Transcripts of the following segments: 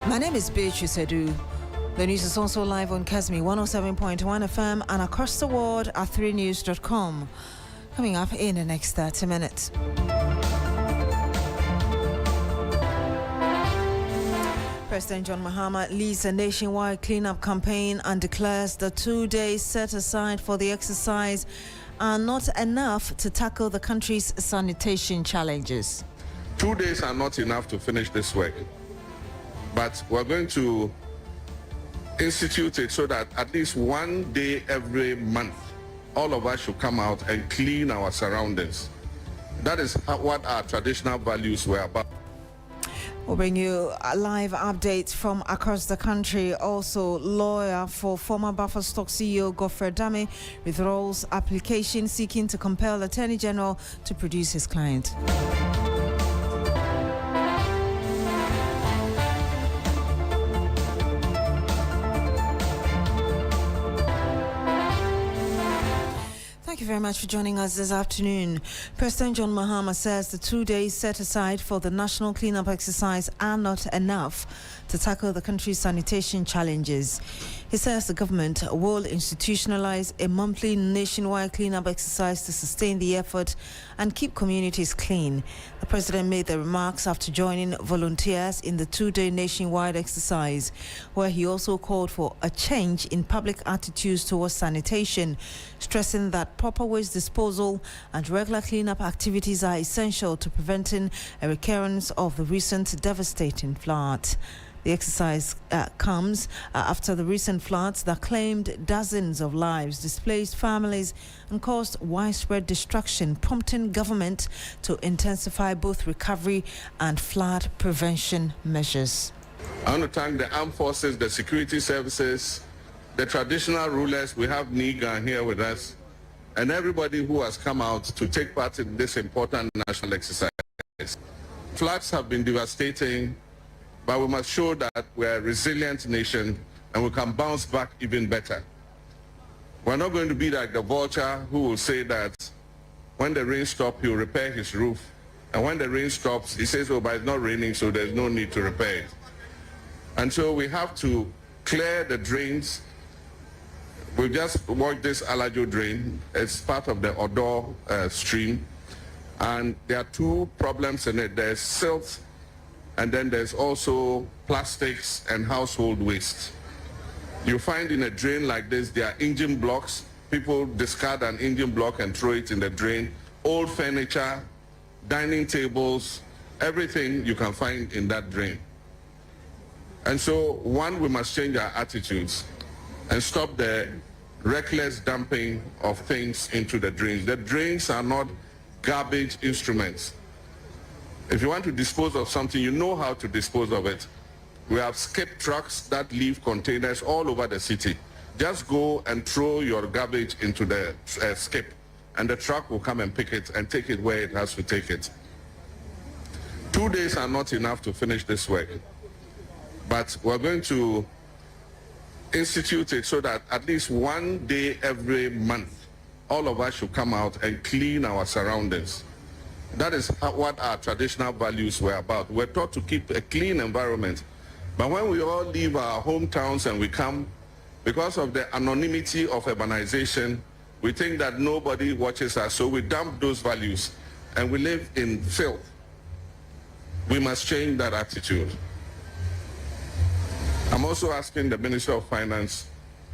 My name is Beatrice Adu. The news is also live on Kasmi 107.1 FM and across the world at 3news.com. Coming up in the next 30 minutes. President John Mahama leads a nationwide cleanup campaign and declares the 2 days set aside for the exercise are not enough to tackle the country's sanitation challenges. 2 days are not enough to finish this work, but we're going to institute it so that at least 1 day every month, all of us should come out and clean our surroundings. That is what our traditional values were about. We'll bring you live updates from across the country. Also, lawyer for former Buffer Stock CEO Godfrey Dame withdraws application seeking to compel Attorney General to produce his client. Thank you very much for joining us this afternoon. President John Mahama says the 2 days set aside for the national cleanup exercise are not enough to tackle the country's sanitation challenges. He says the government will institutionalize a monthly nationwide cleanup exercise to sustain the effort and keep communities clean. The president made the remarks after joining volunteers in the 2-day nationwide exercise, where he also called for a change in public attitudes towards sanitation, stressing that proper waste disposal and regular cleanup activities are essential to preventing a recurrence of the recent devastating flood. The exercise comes after the recent floods that claimed dozens of lives, displaced families, and caused widespread destruction, prompting government to intensify both recovery and flood prevention measures. I want to thank the armed forces, the security services, the traditional rulers. We have Niga here with us, and everybody who has come out to take part in this important national exercise. Floods have been devastating, but we must show that we're a resilient nation and we can bounce back even better. We're not going to be like the vulture who will say that when the rain stops, he'll repair his roof. And when the rain stops, he says, oh, but it's not raining, so there's no need to repair it. And so we have to clear the drains. We've just worked this Alajo drain. It's part of the Odo stream. And there are two problems in it. There's silt, and then there's also plastics and household waste. You find in a drain like this, there are engine blocks. People discard an engine block and throw it in the drain. Old furniture, dining tables, everything you can find in that drain. And so, one, we must change our attitudes and stop the reckless dumping of things into the drains. The drains are not garbage instruments. If you want to dispose of something, you know how to dispose of it. We have skip trucks that leave containers all over the city. Just go and throw your garbage into the skip, and the truck will come and pick it and take it where it has to take it. 2 days are not enough to finish this work, but we're going to institute it so that at least 1 day every month, all of us should come out and clean our surroundings. That is what our traditional values were about. We're taught to keep a clean environment. But when we all leave our hometowns and we come, because of the anonymity of urbanization, we think that nobody watches us, so we dump those values and we live in filth. We must change that attitude. I'm also asking the Minister of Finance,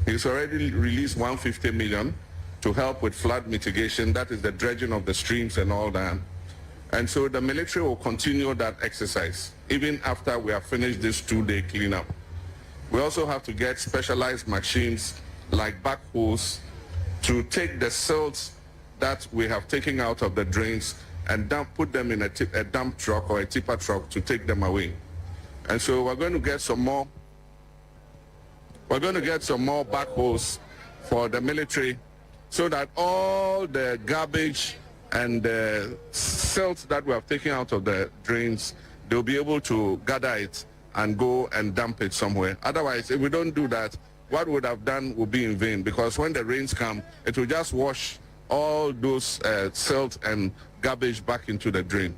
he's already released 150 million to help with flood mitigation. That is the dredging of the streams and all that. And so the military will continue that exercise even after we have finished this 2-day cleanup. We also have to get specialized machines like backhoes to take the silt that we have taken out of the drains and put them in a dump truck or a tipper truck to take them away. And so we're going to get some more. We're going to get some more backhoes for the military so that all the garbage and the silt that we have taken out of the drains, they'll be able to gather it and go and dump it somewhere. Otherwise, if we don't do that, what we would have done will be in vain, because when the rains come, it will just wash all those silt and garbage back into the drain.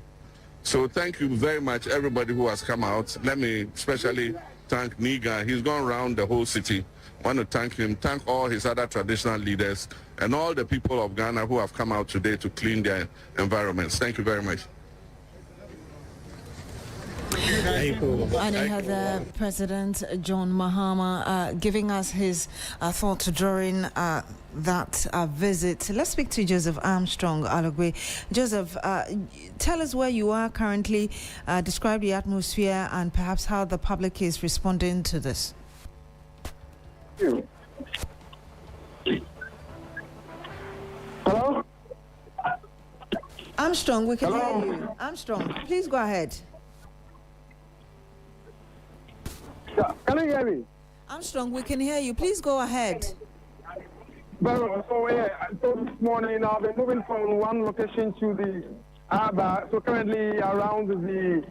So thank you very much, everybody who has come out. Let me especially thank Niga. He's gone around the whole city. I want to thank him, thank all his other traditional leaders, and all the people of Ghana who have come out today to clean their environments. Thank you very much. And I had the President John Mahama giving us his thoughts during that visit. Let's speak to Joseph Armstrong Alogwe. Joseph, tell us where you are currently, describe the atmosphere and perhaps how the public is responding to this. Hello? Armstrong, we can hear you. Armstrong, please go ahead. Can you hear me? Armstrong, we can hear you. Please go ahead. Well, so this morning I've been moving from one location to the other. So currently around the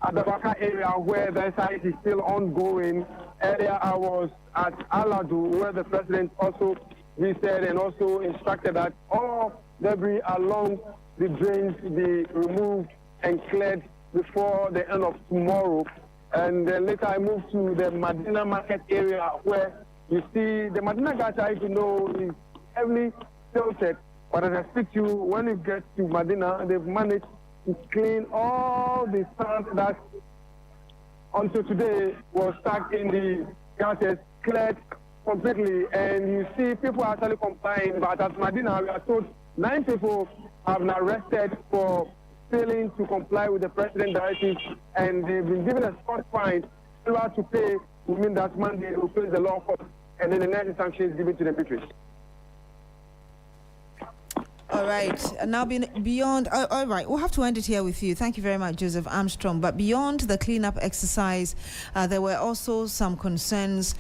Adabaka area where the exercise is still ongoing. Earlier I was at Aladu where the president also visited and also instructed that all debris along the drains be removed and cleared before the end of tomorrow. And then later I moved to the Madina market area where you see the Madina Gata, if you know, is heavily tilted. But as I speak to you, when you get to Madina, they've managed to clean all the sand that until today was stuck in the gutters, cleared completely. And you see people are actually complying. But at Madina, we are told 9 people have been arrested for failing to comply with the president's directives, and they've been given a spot fine. Failure to pay will mean that Monday will face the law court, and then the next sanction is given to the Beatrice. All right. Now, beyond, all right, we'll have to end it here with you. Thank you very much, Joseph Armstrong. But beyond the cleanup exercise, there were also some concerns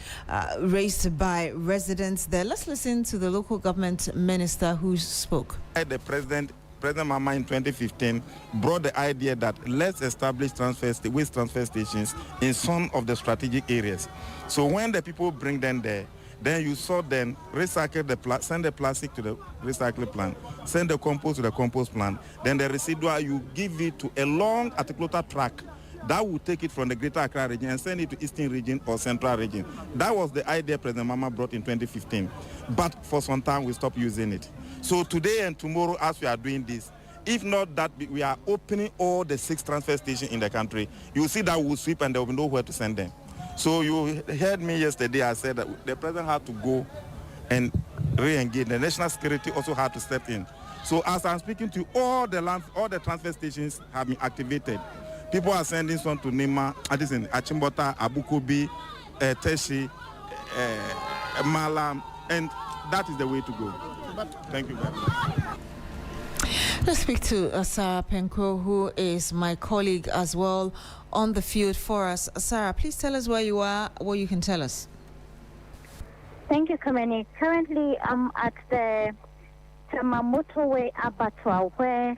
raised by residents there. Let's listen to the local government minister who spoke. The President Mahama in 2015 brought the idea that let's establish waste transfer stations in some of the strategic areas. So when the people bring them there, then you sort them, recycle send the plastic to the recycling plant, send the compost to the compost plant, then the residual you give it to a long articulated track that will take it from the Greater Accra region and send it to Eastern region or Central region. That was the idea President Mahama brought in 2015. But for some time we stopped using it. So today and tomorrow, as we are doing this, if not that we are opening all the 6 transfer stations in the country, you will see that we'll sweep and there will be nowhere to send them. So you heard me yesterday, I said that the president had to go and re-engage. The national security also had to step in. So as I'm speaking to you, all the transfer stations have been activated. People are sending some to Nima, Achimbota, Abukobi, Teshi, Malam, and that is the way to go. But thank you very much. Let's speak to Sarah Penko, who is my colleague as well on the field for us. Sarah, please tell us where you are, what you can tell us. Thank you, Kameni. Currently, I'm at the Motorway Abattoir, where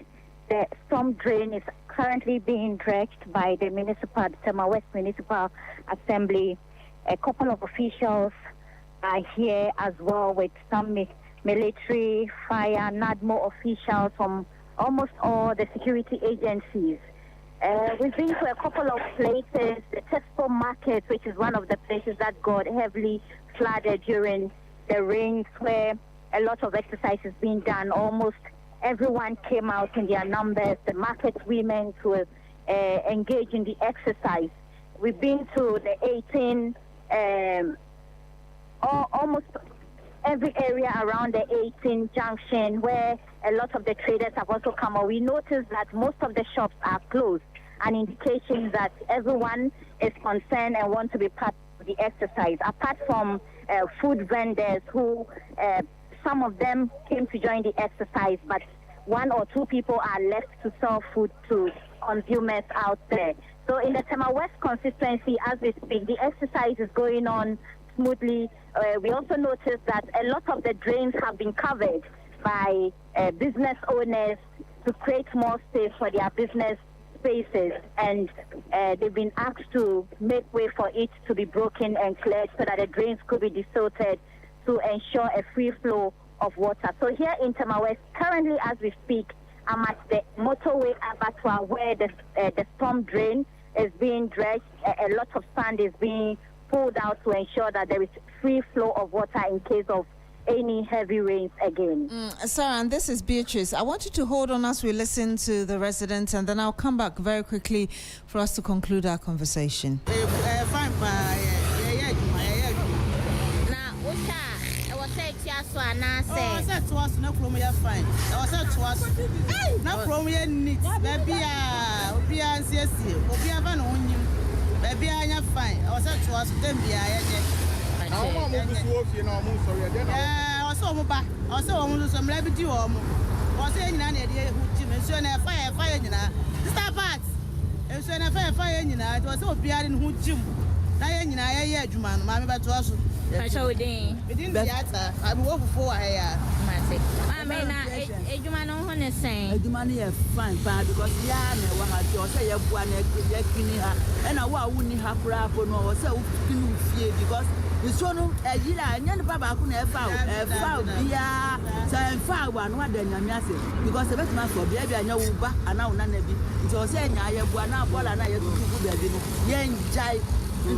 the storm drain is currently being dredged by the Tema West Municipal Assembly. A couple of officials are here as well with some military, fire, NADMO officials from almost all the security agencies. We've been to a couple of places, the Tesco Market, which is one of the places that got heavily flooded during the rains, where a lot of exercise is being done. Almost everyone came out in their numbers. The market women to engage in the exercise. We've been to the 18, almost every area around the 18 junction where a lot of the traders have also come out. We noticed that most of the shops are closed, an indication that everyone is concerned and want to be part of the exercise. Apart from food vendors who, some of them came to join the exercise, but 1 or 2 people are left to sell food to consumers out there. So in the Tema West constituency, as we speak, the exercise is going on smoothly. We also noticed that a lot of the drains have been covered by business owners to create more space for their business spaces, and they've been asked to make way for it to be broken and cleared so that the drains could be desilted to ensure a free flow of water. So here in Tema West, currently as we speak, I'm at the Motorway Abattoir where the storm drain is being dredged. A lot of sand is being pulled out to ensure that there is free flow of water in case of any heavy rains again. Sarah, and this is Beatrice. I want you to hold on as we listen to the residents, and then I'll come back very quickly for us to conclude our conversation. Fine, So I said to us, no problem, you're fine. I said to us, no problem, you're neat. Baby, Obi and CSC, Obi and Van Onion, baby, I'm fine. I said to us, then be I also back. Also, almost some levity or more. Was any idea who Jim and soon a fire, you know. Stop at. And soon a fire, you know. It was so bad in who Jim. Diane, I hear you, man. Mamma, but to us. I showed it. Within the answer, I will walk before I I may not a human on the same. The money is fine, because Yana was say one and I wouldn't have rap or so because it's one a year and Papa couldn't have found far one than Yamasi because the best man for baby I know back and now none of it. It was saying I have one up and I have to do Yang Jai.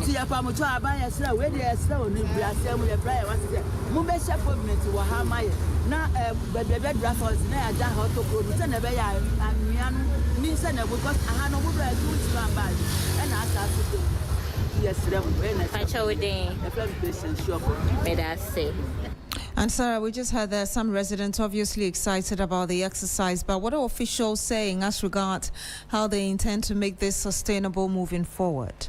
See a palm to buy a slow, where they are slow, and we are saying with a prayer. What's it? Mumbai appointment to Wahamaya. Now, but the bed raffles now, that hot to produce and a bay and means and because I had no good bad. And I started to yes, I showed it. A presentation shop. May I say? And Sarah, we just heard there some residents obviously excited about the exercise, but what are officials saying as regards how they intend to make this sustainable moving forward?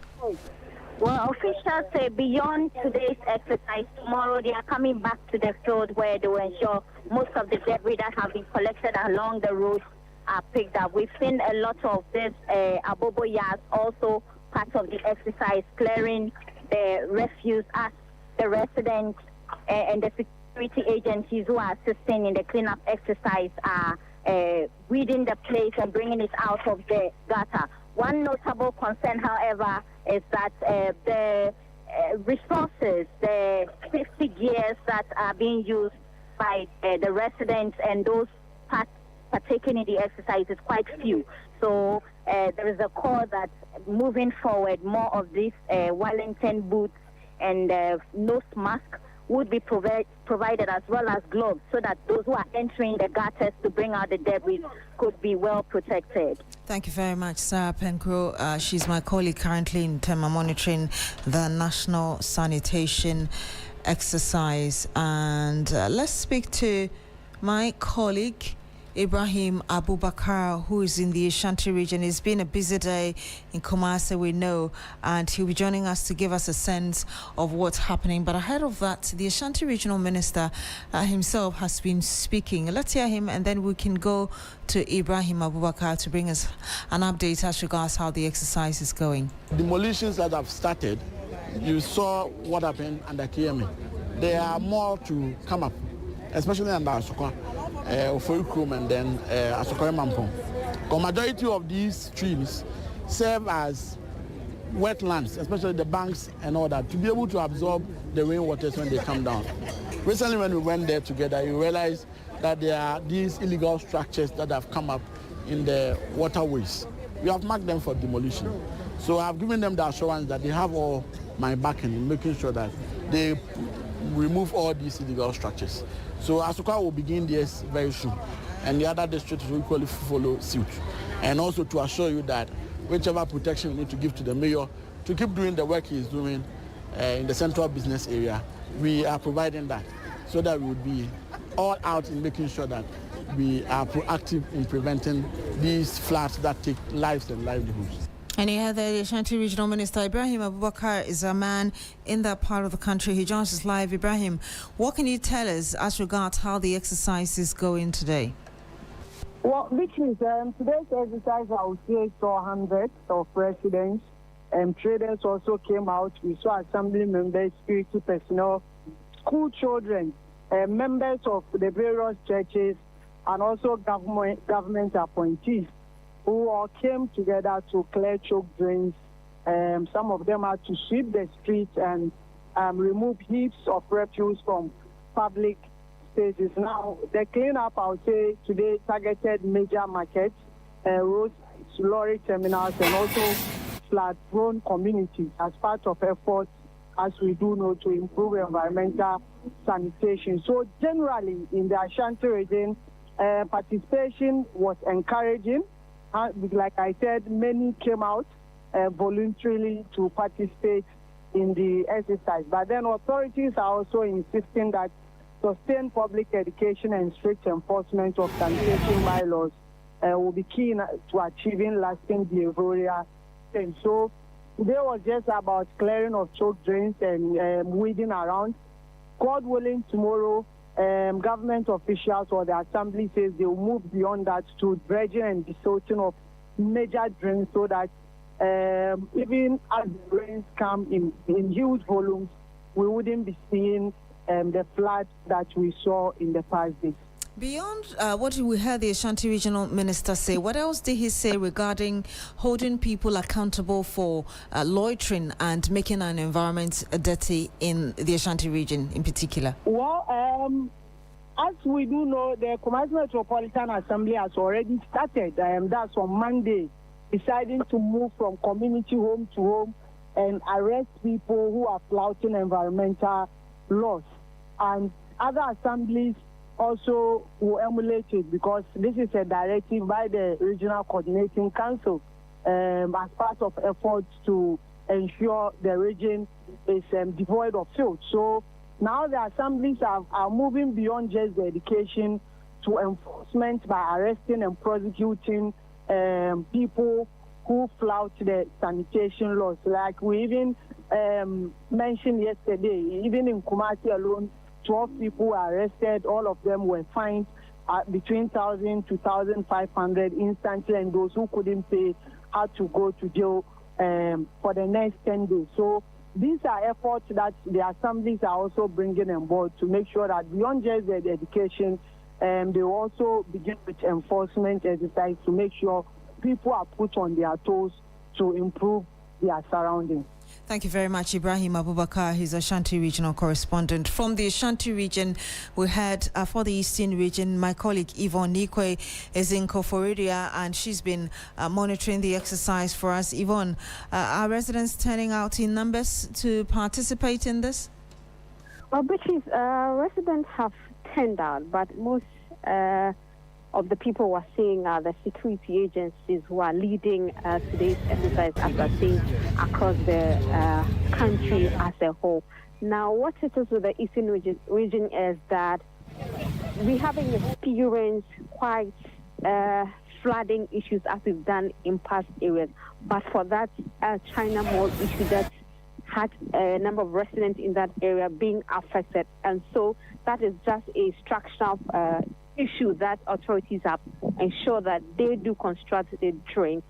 Well, officials say beyond today's exercise, tomorrow they are coming back to the field where they will ensure most of the debris that have been collected along the roads are picked up. We've seen a lot of this abobo yards also part of the exercise, clearing the refuse as the residents and the security agencies who are assisting in the cleanup exercise are weeding the place and bringing it out of the gutter. One notable concern, however, is that the resources, the safety gears that are being used by the residents and those partaking in the exercise is quite few. So there is a call that moving forward, more of these Wellington boots and nose mask would be provided as well as gloves so that those who are entering the gutters to bring out the debris could be well protected. Thank you very much, Sarah Penkro. She's my colleague currently in Tema monitoring the national sanitation exercise. And let's speak to my colleague, Ibrahim Abubakar, who is in the Ashanti region. It's been a busy day in Kumasi, we know, and he'll be joining us to give us a sense of what's happening. But ahead of that, the Ashanti regional minister himself has been speaking. Let's hear him, and then we can go to Ibrahim Abubakar to bring us an update as regards how the exercise is going. Demolitions that have started, you saw what happened under KMA. There are more to come up, especially under Asokwa. Ofoikrom and then Asokore Mampong. The majority of these streams serve as wetlands, especially the banks and all that, to be able to absorb the rainwaters when they come down. Recently when we went there together, you realize that there are these illegal structures that have come up in the waterways. We have marked them for demolition. So I've given them the assurance that they have all my backing in making sure that they remove all these illegal structures. So Asokwa will begin this very soon, and the other districts will equally follow suit. And also to assure you that whichever protection we need to give to the mayor to keep doing the work he's doing in the central business area, we are providing that so that we will be all out in making sure that we are proactive in preventing these floods that take lives and livelihoods. And here the Ashanti Regional Minister Ibrahim Abubakar is a man in that part of the country. He joins us live. Ibrahim, what can you tell us as regards how the exercise is going today? Well, Beatrice, today's exercise, I would say, saw hundreds of residents and traders also came out. We saw assembly members, security personnel, school children, members of the various churches, and also government appointees, who all came together to clear choke drains. Some of them had to sweep the streets and remove heaps of refuse from public spaces. Now, the cleanup, I would say, today targeted major markets, roads, lorry terminals, and also flood-prone communities as part of efforts, as we do know, to improve environmental sanitation. So generally, in the Ashanti region, participation was encouraging. Like I said, many came out voluntarily to participate in the exercise. But then authorities are also insisting that sustained public education and strict enforcement of sanitation bylaws will be key to achieving lasting behavioral change. So today was just about clearing of choke drains and weeding around. God willing, tomorrow, government officials or the assembly says they will move beyond that to dredging and desilting of major drains so that even as the rains come in huge volumes, we wouldn't be seeing the flood that we saw in the past days. Beyond what we heard the Ashanti Regional Minister say, what else did he say regarding holding people accountable for loitering and making an environment dirty in the Ashanti region in particular? Well, as we do know, the Kumasi Metropolitan Assembly has already started. That's on Monday, deciding to move from community home to home and arrest people who are flouting environmental laws. And other assemblies also will emulate it because this is a directive by the Regional Coordinating Council as part of efforts to ensure the region is devoid of filth. So now the assemblies are moving beyond just the education to enforcement by arresting and prosecuting people who flout the sanitation laws. Like we even mentioned yesterday, even in Kumasi alone, 12 people were arrested. All of them were fined between 1,000 to 1,500 instantly, and those who couldn't pay had to go to jail for the next 10 days. So these are efforts that the assemblies are also bringing on board to make sure that beyond just the education, they also begin with enforcement exercise to make sure people are put on their toes to improve their surroundings. Thank you very much, Ibrahim Abubakar. He's Ashanti Regional Correspondent. From the Ashanti region, we had for the Eastern region, my colleague Yvonne Nikwe is in Koforidua, and she's been monitoring the exercise for us. Yvonne, are residents turning out in numbers to participate in this? Well, Beatrice, residents have turned out, but most of the people we're seeing are the security agencies who are leading today's exercise, as we're seeing across the country as a whole. Now, what it is with the Eastern region is that we haven't experienced quite flooding issues as we've done in past areas. But for that China Mall issue that had a number of residents in that area being affected. And so that is just a structural issue that authorities have ensured that they do construct the drain.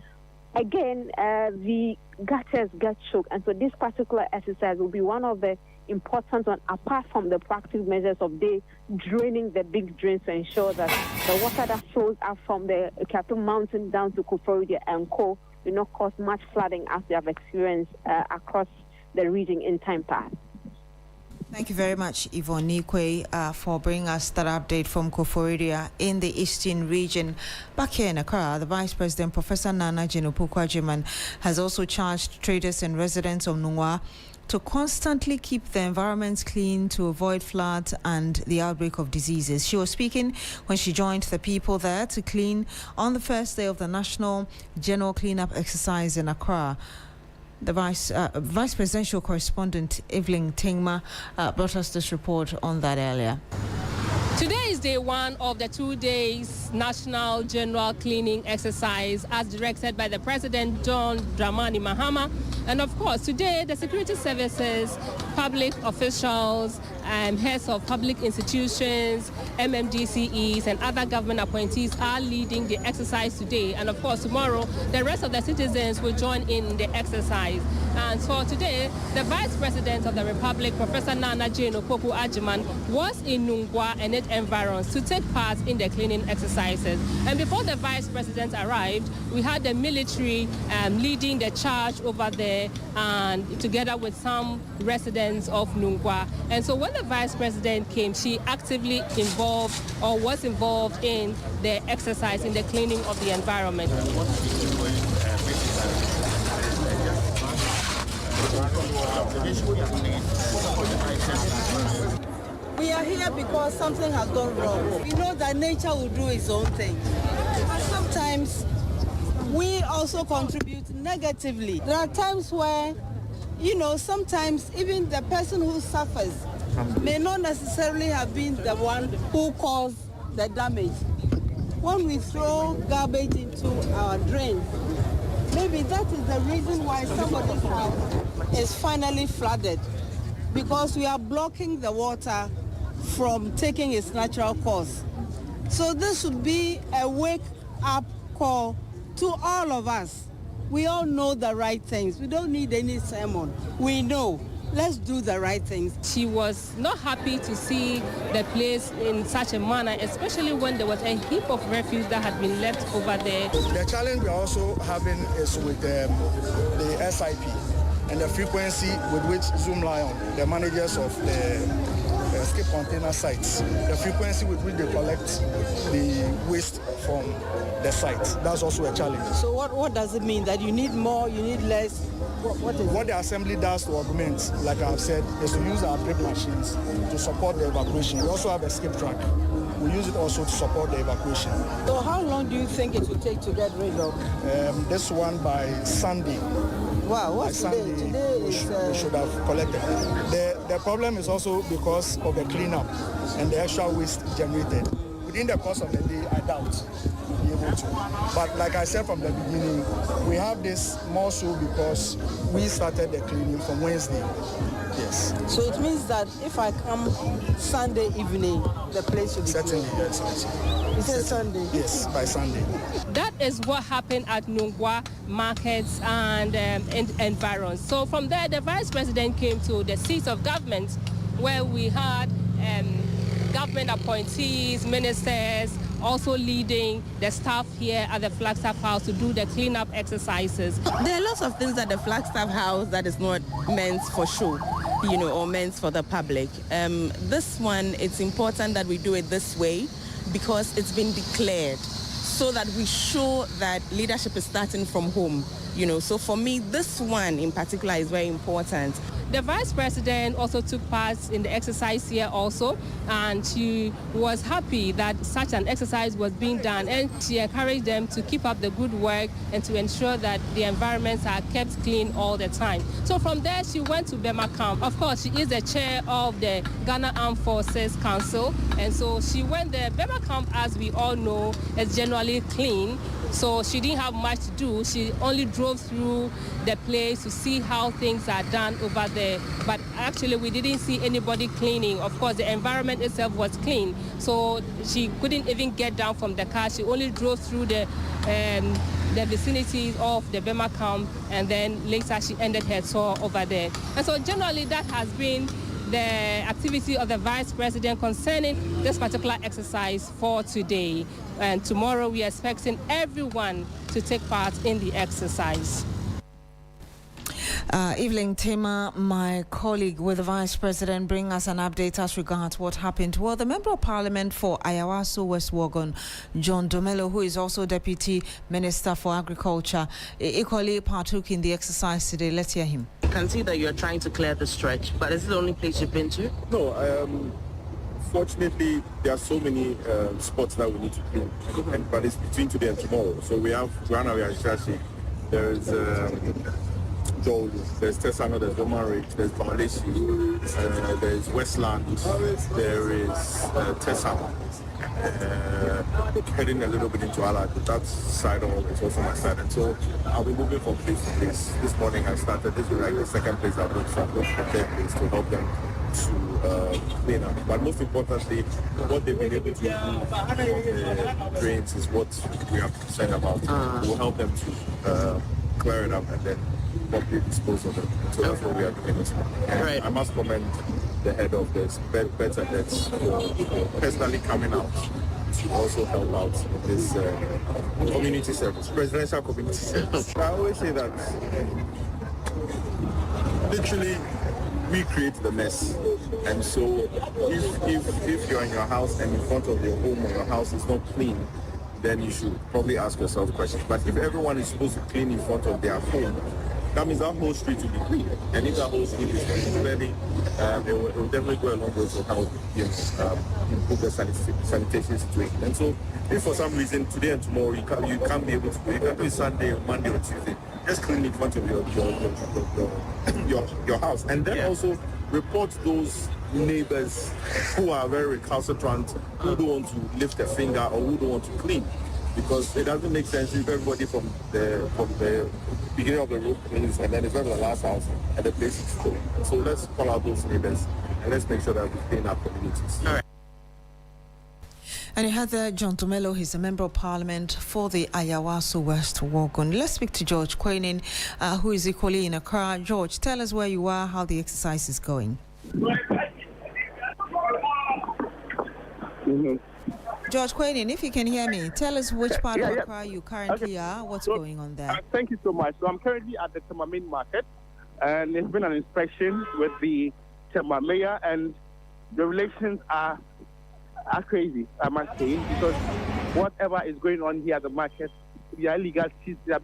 Again, the gutters get choked, and so this particular exercise will be one of the important ones, apart from the proactive measures of draining the big drains to ensure that the water that flows up from the Capital Mountain down to Koforidua and Co will not cause much flooding as they have experienced across the region in time past. Thank you very much, Yvonne Nikwe, for bringing us that update from Koforidua in the Eastern region. Back here in Accra, the Vice President, Professor Nana Jinopukwajiman, has also charged traders and residents of Nungwa to constantly keep the environment clean to avoid floods and the outbreak of diseases. She was speaking when she joined the people there to clean on the first day of the National General Cleanup Exercise in Accra. The Vice Presidential Correspondent Evelyn Tingma brought us this report on that earlier. Today is day one of the 2 days National General Cleaning Exercise as directed by the President John Dramani Mahama. And of course, today the security services, public officials, heads of public institutions, MMDCEs and other government appointees are leading the exercise today. And of course, tomorrow, the rest of the citizens will join in the exercise. And so today, the Vice President of the Republic, Professor Nana Jinopukwajiman, was in Nungwa and its environs to take part in the cleaning exercises. And before the Vice President arrived, we had the military leading the charge over there and together with some residents of Nungwa. And so when the Vice President came, she actively was involved in the exercise, in the cleaning of the environment. We are here because something has gone wrong. We know that nature will do its own thing. But sometimes we also contribute negatively. There are times where, sometimes even the person who suffers may not necessarily have been the one who caused the damage. When we throw garbage into our drains, maybe that is the reason why somebody's house is finally flooded, because we are blocking the water from taking its natural course. So this would be a wake-up call to all of us. We all know the right things. We don't need any sermon. We know. Let's do the right things. She was not happy to see the place in such a manner, especially when there was a heap of refuse that had been left over there. The challenge we're also having is with the SIP and the frequency with which Zoom Lion, the managers of the escape container sites, the frequency with which they collect the waste from the site. That's also a challenge. So what does it mean? That you need more, you need less? What the assembly does to augment, like I've said, is to use our drip machines to support the evacuation. We also have a skip track. We use it also to support the evacuation. So how long do you think it will take to get rid of? This one by Sunday. Wow, what's today? Today we should have collected. The problem is also because of the cleanup and the extra waste generated. Within the course of the day, I doubt we'll be able to. But like I said from the beginning, we have this more so because we started the cleaning from Wednesday. Yes. So it means that if I come Sunday evening, the place will be certainly clean. Yes. You said Sunday? Yes, by Sunday. That is what happened at Nungwa markets and environs. So from there, the vice president came to the seat of government, where we had government appointees, ministers, also leading the staff here at the Flagstaff House to do the cleanup exercises. There are lots of things at the Flagstaff House that is not meant for show, or meant for the public. This one, it's important that we do it this way because it's been declared, so that we show that leadership is starting from home. So for me, this one in particular is very important. The vice president also took part in the exercise here also, and she was happy that such an exercise was being done, and she encouraged them to keep up the good work and to ensure that the environments are kept clean all the time. So from there, she went to Bema Camp. Of course, she is the chair of the Ghana Armed Forces Council, and so she went there. Bema Camp, as we all know, is generally clean. So she didn't have much to do. She only drove through the place to see how things are done over there. But actually, we didn't see anybody cleaning. Of course, the environment itself was clean. So she couldn't even get down from the car. She only drove through the vicinity of the Bema camp, and then later she ended her tour over there. And so generally, that has been the activity of the vice president concerning this particular exercise for today. And tomorrow we are expecting everyone to take part in the exercise. Evelyn Tema, my colleague with the Vice President, bring us an update as regards what happened. Well, the Member of Parliament for Ayawaso West Wuogon, John Domelo, who is also Deputy Minister for Agriculture, equally partook in the exercise today. Let's hear him. I can see that you are trying to clear the stretch, but is it the only place you've been to? No, fortunately, there are so many spots that we need to clean, but it's between today and tomorrow. So we have Granaria Shashi, there's Joel, there's Tessano, there's Roman Ridge, there's Bangladeshi, there's Westland, there is Tessano. Heading a little bit into Alad, but that side of it's also my side. And so I'll be moving from place to place. This morning I started, this is like the second place I've moved from, the third place to help them to clean up. But most importantly, what they've been able to remove from the drains is what we are concerned about. We'll help them to clear it up and then properly dispose of it. So that's what we are doing this morning. Right. I must commend the head of this, Beds and Beds, for personally coming out to also help out in this community service, presidential community service. I always say that literally we create the mess, and so if you're in your house and in front of your home or your house is not clean, then you should probably ask yourself questions. But if everyone is supposed to clean in front of their home, that means that whole street will be clean. And if that whole street is ready, it will definitely go a long way to help improve the sanitation situation. And so, if for some reason today and tomorrow you can't be able to go, you can do it Sunday, Monday, or Tuesday. Just clean in front of your house, and then also report those neighbors who are very recalcitrant, who don't want to lift a finger or who don't want to clean, because it doesn't make sense if everybody from the beginning of the road cleans and then it's not the last house and the place is full. So let's call out those neighbors and let's make sure that we clean our communities. All right. And you had there John Tomelo. He's a member of parliament for the Ayawaso West Wogun. Let's speak to George Quainin, who is equally in Accra. George, tell us where you are, how the exercise is going. George Quainin, if you can hear me, tell us which part of Accra you currently are, what's going on there. Thank you so much. So I'm currently at the Tema Main Market, and there's been an inspection with the Tema Mayor, and the relations are crazy, I must say, because whatever is going on here at the market, they are illegalities, they are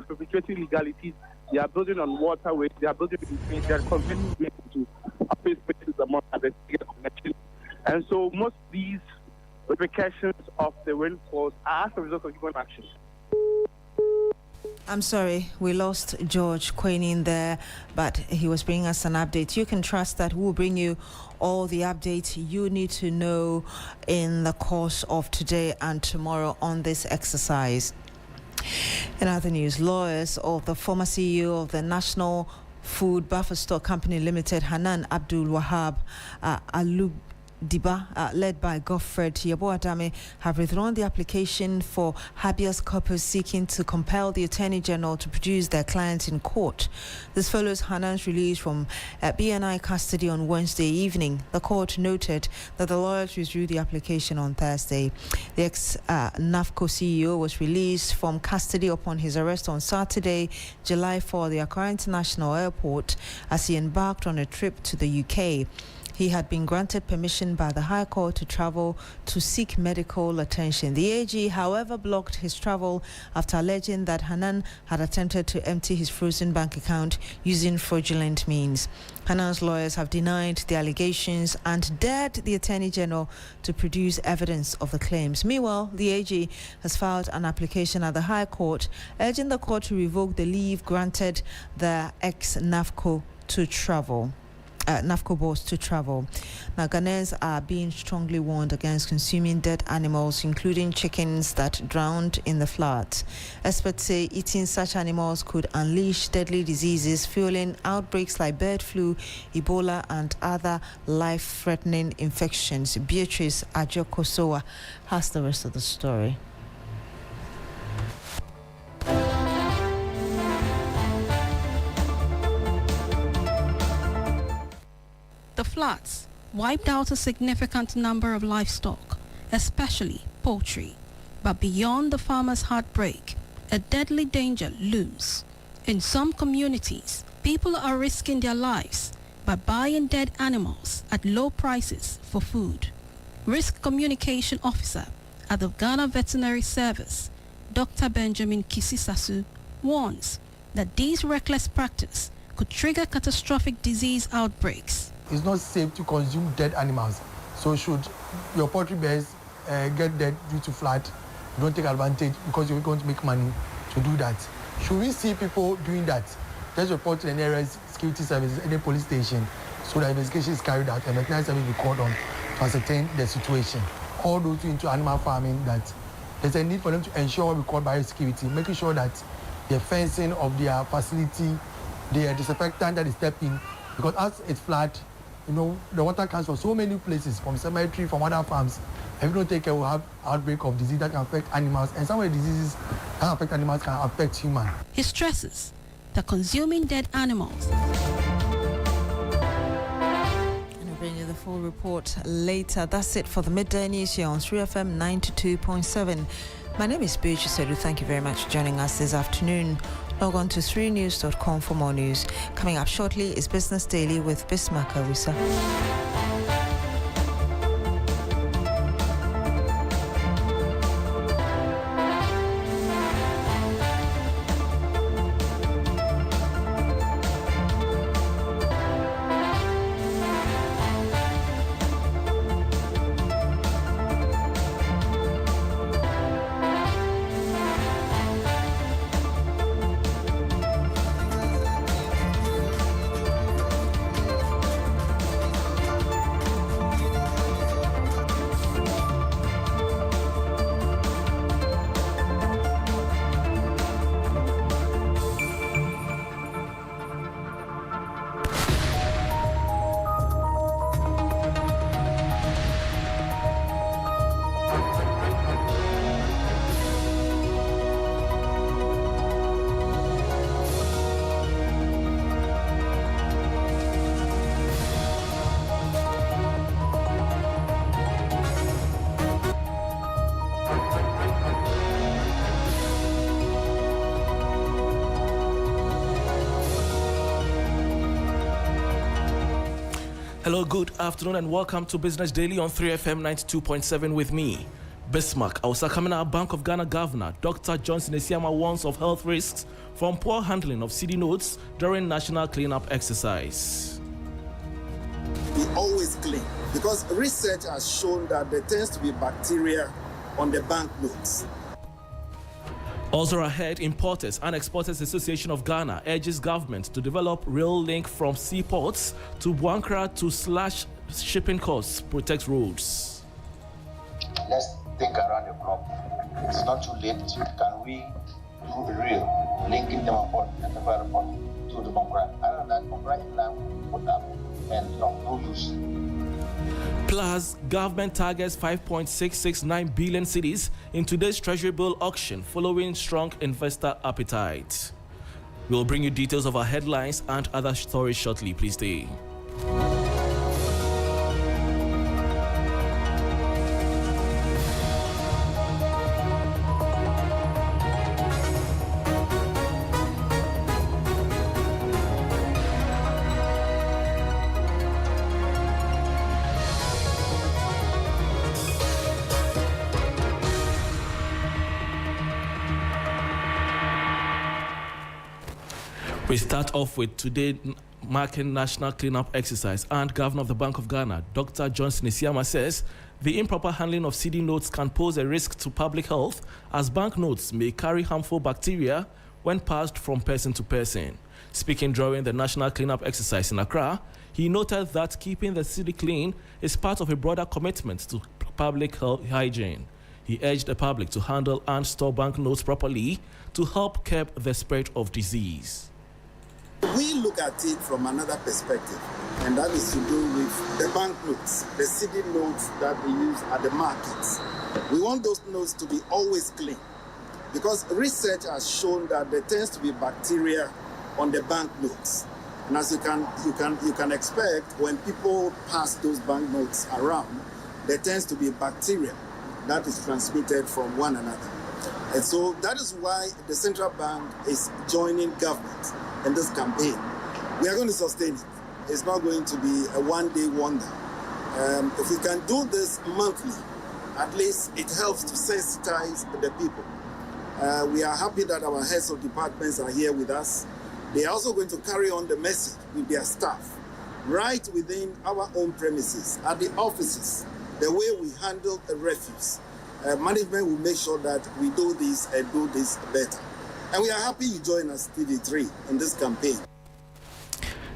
perpetuating legalities, they are building on waterways, they are building in trains, they are converting people to office spaces among other connections. And so most of these repercussions of the rainfalls are as a result of human action. I'm sorry, we lost George Quainin there, but he was bringing us an update. You can trust that we'll bring you all the updates you need to know in the course of today and tomorrow on this exercise. In other news, lawyers of the former CEO of the National Food Buffer Stock Company Limited, Hanan Abdul Wahab Diba, led by Godfred Yeboadame, have withdrawn the application for habeas corpus seeking to compel the Attorney General to produce their clients in court. This follows Hanan's release from BNI custody on Wednesday evening. The court noted that the lawyers withdrew the application on Thursday. The ex-NAFCO CEO was released from custody upon his arrest on Saturday, July 4, the Accra International Airport, as he embarked on a trip to the UK. He had been granted permission by the High Court to travel to seek medical attention. The AG, however, blocked his travel after alleging that Hanan had attempted to empty his frozen bank account using fraudulent means. Hanan's lawyers have denied the allegations and dared the Attorney General to produce evidence of the claims. Meanwhile, the AG has filed an application at the High Court urging the court to revoke the leave granted the ex-NAFCO to travel. NAFCO boss to travel. Now, Ghanaians are being strongly warned against consuming dead animals, including chickens that drowned in the floods. Experts say eating such animals could unleash deadly diseases, fueling outbreaks like bird flu, Ebola, and other life-threatening infections. Beatrice Adu has the rest of the story. The floods wiped out a significant number of livestock, especially poultry. But beyond the farmers' heartbreak, a deadly danger looms. In some communities, people are risking their lives by buying dead animals at low prices for food. Risk Communication Officer at the Ghana Veterinary Service, Dr. Benjamin Kisisasu, warns that these reckless practices could trigger catastrophic disease outbreaks. It's not safe to consume dead animals. So should your poultry bears get dead due to flood, don't take advantage because you're going to make money to do that. Should we see people doing that, just report to the nearest security services, any police station, so that investigation is carried out and veterinary service will be called on to ascertain the situation. All those into animal farming, that there's a need for them to ensure what we call biosecurity, making sure that the fencing of their facility, the disinfectant that is stepped in, because as it's flood, you know, the water comes from so many places, from cemetery, from other farms. If you don't take care, we'll have outbreak of disease that can affect animals. And some of the diseases that can affect animals can affect humans. He stresses that consuming dead animals. And we'll bring you the full report later. That's it for the midday news here on 3FM 92.7. My name is Beatrice Adu. Thank you very much for joining us this afternoon. Log on to 3news.com for more news. Coming up shortly is Business Daily with Bismarck Awusa. Hello, good afternoon, and welcome to Business Daily on 3FM 92.7 with me, Bismarck. Also coming out, Bank of Ghana Governor Dr. Johnson Esiama warns of health risks from poor handling of CD notes during national cleanup exercise. Be always clean, because research has shown that there tends to be bacteria on the banknotes. Also ahead, Importers and Exporters Association of Ghana urges government to develop rail link from seaports to Buankra to slash shipping costs, protect roads. Let's think around the clock. It's not too late. Can we do a real linking them port and the port to the Buankra? Other than that, Buankra inland will put up and no use. Plus, government targets 5.669 billion cedis in today's Treasury Bill auction following strong investor appetite. We'll bring you details of our headlines and other stories shortly. Please stay. We start off with today marking National Cleanup Exercise, and Governor of the Bank of Ghana, Dr. Johnson Esiama, says the improper handling of CD notes can pose a risk to public health, as banknotes may carry harmful bacteria when passed from person to person. Speaking during the National Cleanup Exercise in Accra, he noted that keeping the city clean is part of a broader commitment to public health hygiene. He urged the public to handle and store banknotes properly to help curb the spread of disease. We look at it from another perspective, and that is to do with the banknotes, the CD notes that we use at the markets. We want those notes to be always clean, because research has shown that there tends to be bacteria on the banknotes. And as you can expect, when people pass those banknotes around, there tends to be bacteria that is transmitted from one another. And so that is why the central bank is joining government in this campaign. We are going to sustain it. It's not going to be a one-day wonder. If we can do this monthly, at least it helps to sensitize the people. We are happy that our heads of departments are here with us. They are also going to carry on the message with their staff right within our own premises, at the offices, the way we handle the refuse. Management will make sure that we do this and do this better. And we are happy you join us, TV3, in this campaign.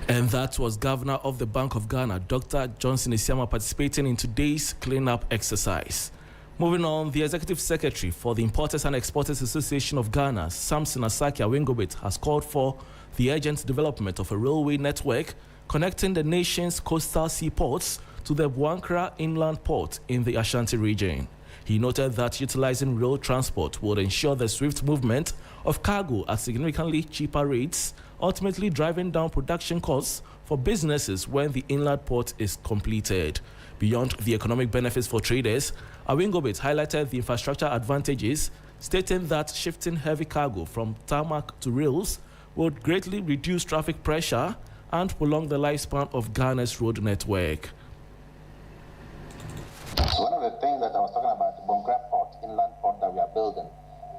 And that was Governor of the Bank of Ghana, Dr. Johnson Esiama, participating in today's cleanup exercise. Moving on, the Executive Secretary for the Importers and Exporters Association of Ghana, Samson Asaki Awingobit, has called for the urgent development of a railway network connecting the nation's coastal seaports to the Buankra inland port in the Ashanti region. He noted that utilizing rail transport would ensure the swift movement of cargo at significantly cheaper rates, ultimately driving down production costs for businesses when the inland port is completed. Beyond the economic benefits for traders, Awingobit highlighted the infrastructure advantages, stating that shifting heavy cargo from tarmac to rails would greatly reduce traffic pressure and prolong the lifespan of Ghana's road network. One of the things that I was talking about, the Buankra port, inland port that we are building,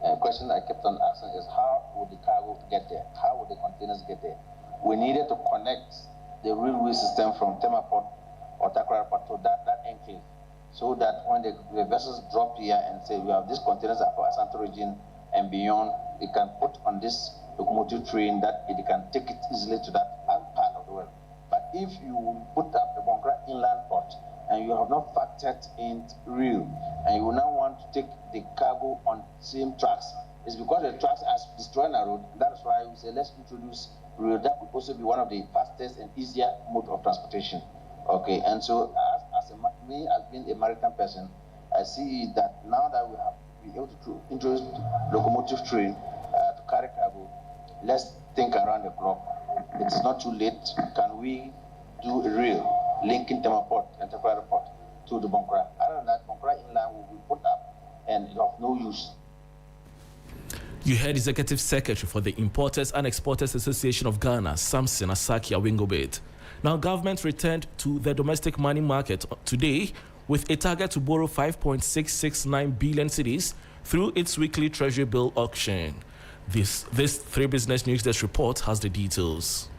the question I kept on asking is how would the cargo get there? How would the containers get there? We needed to connect the railway system from Tema Port or Takrara Port to that enclave, so that when the vessels drop here and say we have these containers for Asante region and beyond, they can put on this locomotive train that it can take it easily to that part of the world. But if you put up the Buankra inland port and you have not factored in rail, and you now want to take the cargo on same tracks, it's because the tracks are destroying our road. That is why we say let's introduce rail. That could also be one of the fastest and easier mode of transportation. Okay, and so as being a maritime person, I see that now that we have been able to introduce locomotive train to carry cargo, let's think around the clock. It's not too late. Can we do a rail linking Tema Port and Takrara Port to the Buankra? Other than that, Buankra inland will be put up and it's of no use. You heard Executive Secretary for the Importers and Exporters Association of Ghana, Samson Asaki Awingobit. Now, government returned to the domestic money market today with a target to borrow 5.669 billion cedis through its weekly treasury bill auction. This 3 Business News Desk report has the details.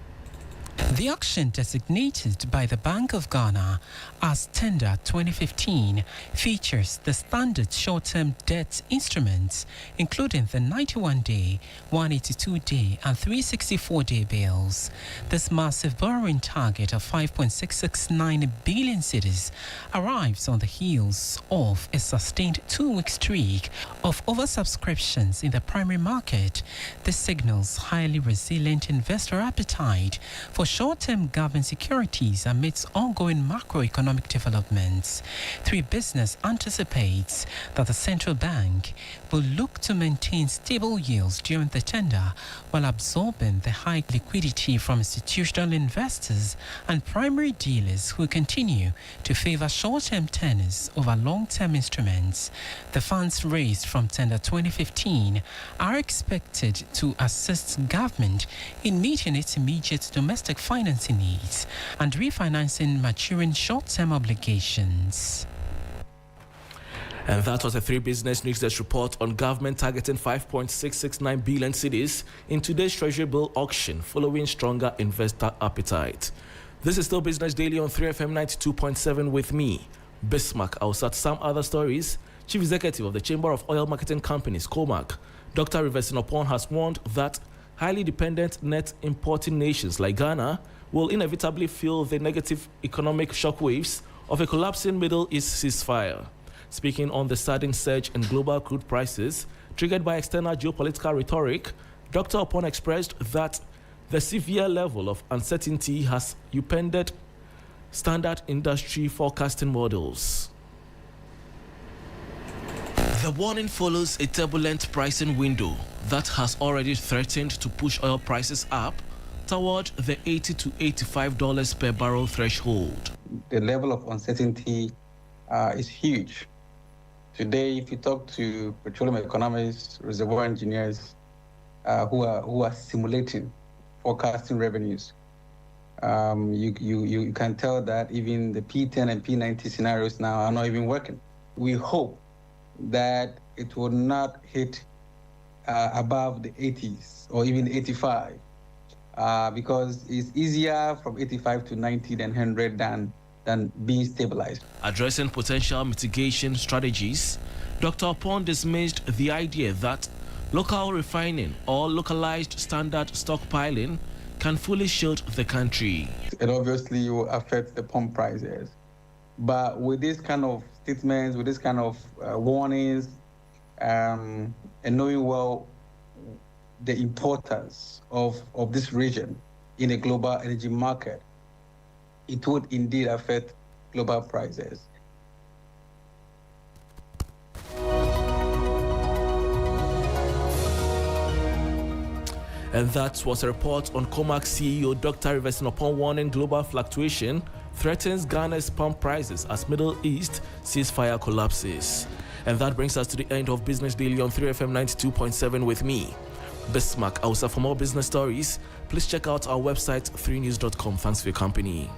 The auction, designated by the Bank of Ghana as Tender 2015, features the standard short-term debt instruments, including the 91-day, 182-day, and 364-day bills. This massive borrowing target of 5.669 billion cedis arrives on the heels of a sustained 2-week streak of oversubscriptions in the primary market. This signals highly resilient investor appetite for short-term government securities amidst ongoing macroeconomic developments. 3 Business anticipates that the central bank will look to maintain stable yields during the tender while absorbing the high liquidity from institutional investors and primary dealers who continue to favor short-term tenors over long-term instruments. The funds raised from Tender 2015 are expected to assist government in meeting its immediate domestic financing needs and refinancing maturing short-term obligations. And that was a 3 Business News Desk report on government targeting 5.669 billion cedis in today's Treasury Bill auction following stronger investor appetite. This is still Business Daily on 3FM 92.7 with me, Bismarck. I'll start some other stories. Chief Executive of the Chamber of Oil Marketing Companies, COMAC, Dr. Rivesinopon, has warned that highly dependent net importing nations like Ghana will inevitably feel the negative economic shockwaves of a collapsing Middle East ceasefire. Speaking on the sudden surge in global crude prices triggered by external geopolitical rhetoric, Dr. Opon expressed that the severe level of uncertainty has upended standard industry forecasting models. The warning follows a turbulent pricing window that has already threatened to push oil prices up toward the $80 to $85 per barrel threshold. The level of uncertainty is huge. Today, if you talk to petroleum economists, reservoir engineers who are simulating, forecasting revenues, you can tell that even the P10 and P90 scenarios now are not even working. We hope that it will not hit above the 80s or even 85 because it's easier from 85 to 90 than 100 than being stabilized. Addressing potential mitigation strategies, Dr. Opon dismissed the idea that local refining or localized standard stockpiling can fully shield the country. It obviously will affect the pump prices. But with this kind of statements, with this kind of warnings, and knowing well the importance of this region in a global energy market, it would indeed affect global prices. And that was a report on COMAC CEO Dr. Rivesinopon warning global fluctuation threatens Ghana's pump prices as Middle East ceasefire collapses. And that brings us to the end of Business Daily on 3FM 92.7 with me, Bismarck. Also, for more business stories, please check out our website 3news.com. Thanks for your company.